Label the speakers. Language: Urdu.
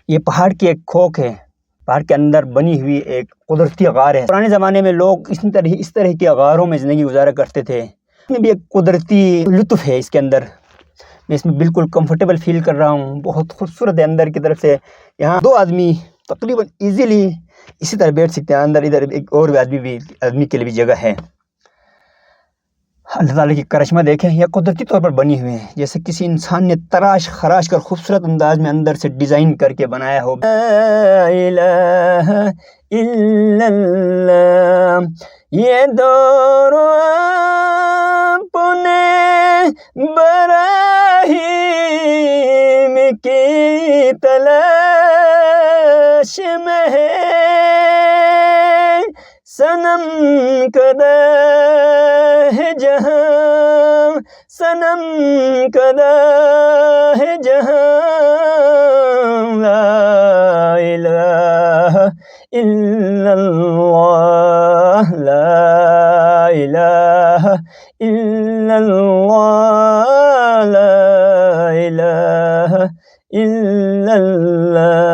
Speaker 1: یہ پہاڑ کی ایک کھوک ہے، پہاڑ کے اندر بنی ہوئی ایک قدرتی غار ہے۔ پرانے زمانے میں لوگ اس طرح کے غاروں میں زندگی گزارا کرتے تھے۔ اس میں بھی ایک قدرتی لطف ہے اس کے اندر، میں اس میں بالکل کمفرٹیبل فیل کر رہا ہوں، بہت خوبصورت ہے اندر کی طرف سے۔ یہاں 2 آدمی تقریباً ایزیلی اسی طرح بیٹھ سکتے ہیں، اندر ادھر ایک اور بھی آدمی کے لیے بھی جگہ ہے۔ اللہ تعالیٰ کی کرشمہ دیکھیں، یہ قدرتی طور پر بنی ہوئی ہیں، جیسے کسی انسان نے تراش خراش کر خوبصورت انداز میں اندر سے ڈیزائن کر کے بنایا ہو۔ لا الہ الا اللہ، یہ دور اپنے براہیم کی تلاش میں ہے، صنم کدہ ہے جہاں، صنم کدہ ہے جہاں، لا الہ الا اللہ، لا الہ الا اللہ، لا الہ الا اللہ۔